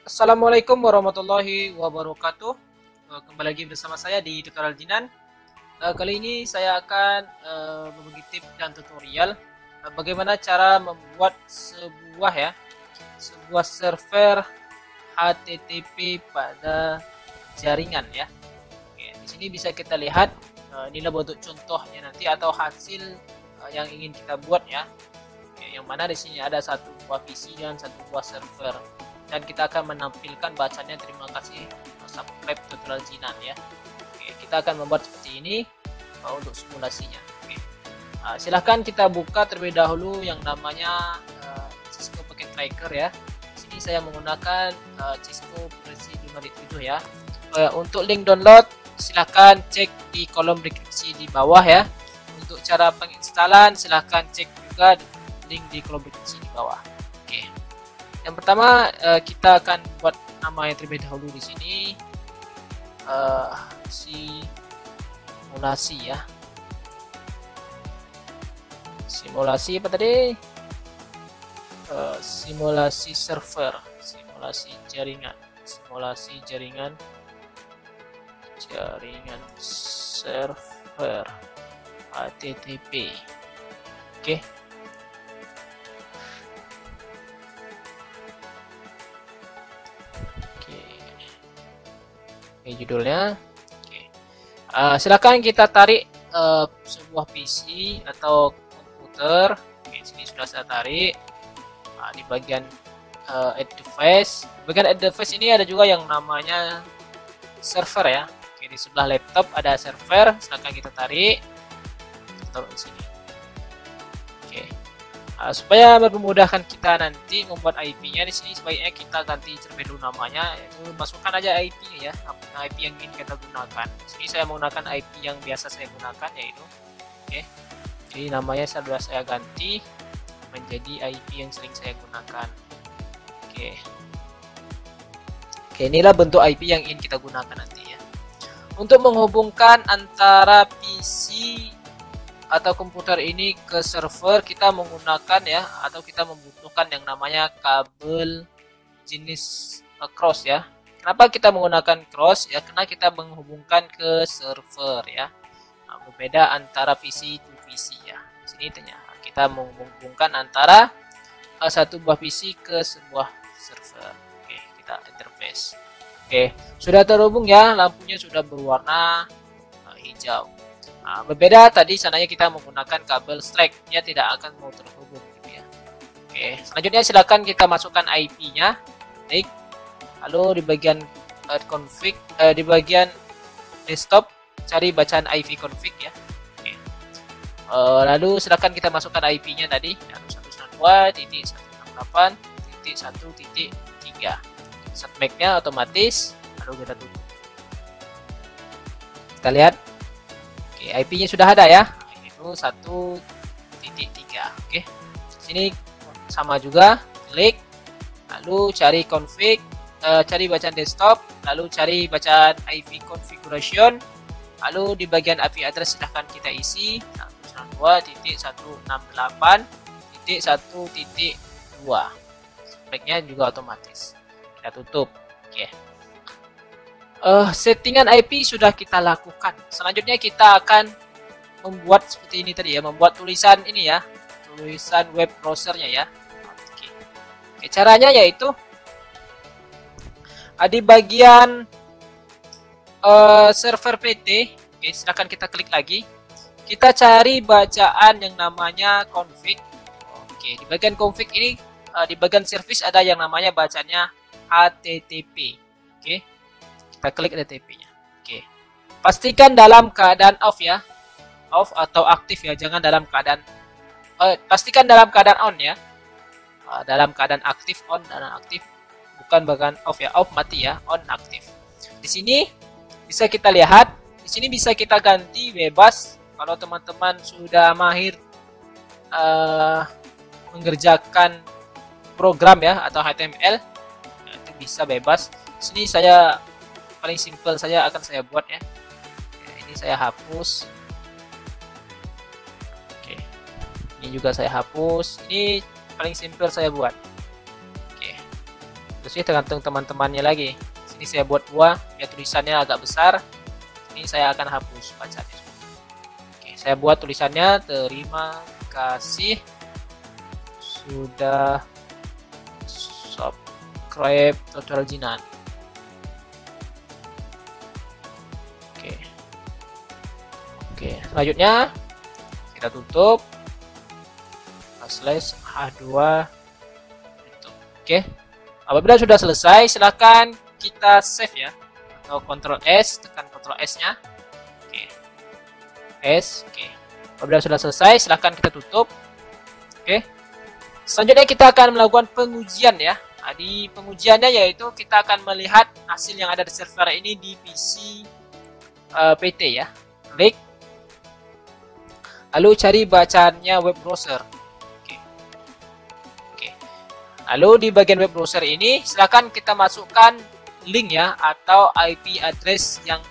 Assalamualaikum warahmatullahi wabarakatuh. Kembali lagi bersama saya di tutorial Jinan. Kali ini saya akan berbagi tips dan tutorial bagaimana cara membuat sebuah server HTTP pada jaringan ya. Oke, di sini bisa kita lihat inilah bentuk contohnya nanti atau hasil yang ingin kita buat ya. Oke, yang mana di sini ada satu buah PC dan satu buah server. Dan kita akan menampilkan bacanya. Terima kasih subscribe tutorial Jinan ya. Oke, kita akan membuat seperti ini untuk simulasinya. Oke. Silahkan kita buka terlebih dahulu yang namanya Cisco Packet Tracker ya. Di sini saya menggunakan Cisco versi 5.7 ya. Untuk link download silahkan cek di kolom deskripsi di bawah ya. Untuk cara penginstalan silahkan cek juga link di kolom deskripsi di bawah. Oke. Yang pertama kita akan buat nama yang terlebih dahulu di sini simulasi ya. Simulasi apa tadi? Simulasi server, simulasi jaringan server HTTP. Oke. Ini judulnya. Oke. Silakan kita tarik sebuah PC atau komputer. Oke, sini sudah saya tarik. Di bagian add device. Bagian add device ini ada juga yang namanya server ya. Oke, di sebelah laptop ada server. Silakan kita tarik. Kita taruh di sini. Oke. Supaya memudahkan kita nanti membuat IP-nya, di sini sebaiknya kita ganti terlebih dahulu namanya, yaitu masukkan aja IP-nya ya, IP yang ingin kita gunakan. Di sini saya menggunakan IP yang biasa saya gunakan yaitu, oke. Jadi namanya sudah saya ganti menjadi IP yang sering saya gunakan. Oke. Oke, inilah bentuk IP yang ingin kita gunakan nanti ya. Untuk menghubungkan antara PC atau komputer ini ke server, kita menggunakan ya, atau kita membutuhkan yang namanya kabel jenis cross ya. Kenapa kita menggunakan cross ya? Karena kita menghubungkan ke server ya. Berbeda antara PC to PC ya. Di sini kita menghubungkan antara satu buah PC ke sebuah server. Oke, kita interface. Oke, sudah terhubung ya, lampunya sudah berwarna hijau. Berbeda tadi sananya kita menggunakan kabel strike, dia tidak akan mau terhubung gitu ya. Oke, selanjutnya silakan kita masukkan IP-nya. Baik. Lalu di bagian config, di bagian desktop cari bacaan IP config ya. Oke. Lalu silakan kita masukkan IP-nya tadi 192.168.1.3. Submit-nya otomatis, lalu kita tutup. Kita lihat. Oke, IP-nya sudah ada ya. Itu 1.3. Oke. Sini sama juga, klik, lalu cari config, cari bacaan desktop, lalu cari bacaan IP configuration, lalu di bagian IP address silahkan kita isi 192.168.1.2. Speknya juga otomatis. Kita tutup. Oke. Settingan IP sudah kita lakukan. Selanjutnya kita akan membuat seperti ini tadi ya, membuat tulisan ini ya, tulisan web browsernya ya. Oke. Caranya yaitu di bagian server PT. Oke, silakan kita klik lagi. Kita cari bacaan yang namanya config. Oke, di bagian config ini di bagian service ada yang namanya bacanya HTTP. Oke. Kita klik HTTP-nya. Oke. Pastikan dalam keadaan off ya. Off atau aktif ya, jangan dalam keadaan pastikan dalam keadaan on ya. Dalam keadaan aktif, on dan aktif. Bukan bagian off ya, off mati ya, on aktif. Di sini bisa kita lihat, di sini bisa kita ganti bebas. Kalau teman-teman sudah mahir mengerjakan program ya atau HTML, itu bisa bebas. Di sini saya paling simple saja akan saya buat ya. Ini saya hapus. Oke. Ini juga saya hapus. Ini paling simple saya buat. Oke. Terus sih tergantung teman-temannya lagi. Sini saya buat dua, biar tulisannya agak besar. Ini saya akan hapus bacanya. Oke, saya buat tulisannya terima kasih sudah subscribe Tutorial Jinan. Oke, selanjutnya kita tutup slash H2 itu. Oke, apabila sudah selesai silahkan kita save ya, atau Ctrl S, tekan Ctrl S nya. Oke, S. Oke, apabila sudah selesai silahkan kita tutup. Oke, selanjutnya kita akan melakukan pengujian ya. Nah, di pengujiannya yaitu kita akan melihat hasil yang ada di server ini di PC PT ya. Klik, lalu cari bacaannya web browser. Oke. Lalu di bagian web browser ini silakan kita masukkan link ya, atau IP address yang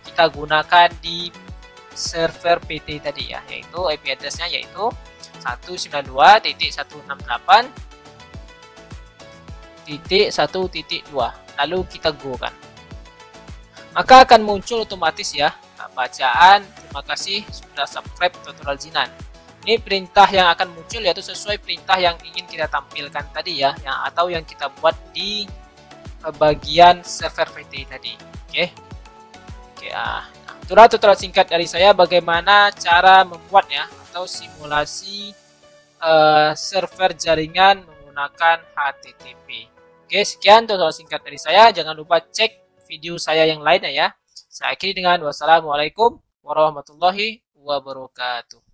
kita gunakan di server PT tadi ya, yaitu IP addressnya yaitu 192.168.1.2. lalu kita go kan, maka akan muncul otomatis ya bacaan terima kasih sudah subscribe Tutorial Jinan. Ini perintah yang akan muncul yaitu sesuai perintah yang ingin kita tampilkan tadi ya, atau yang kita buat di bagian server PT tadi. Oke. Nah, itulah tutorial singkat dari saya bagaimana cara membuat ya atau simulasi server jaringan menggunakan HTTP. Oke, sekian tutorial singkat dari saya. Jangan lupa cek video saya yang lainnya ya. Saya akhiri dengan wassalamualaikum warahmatullahi wabarakatuh.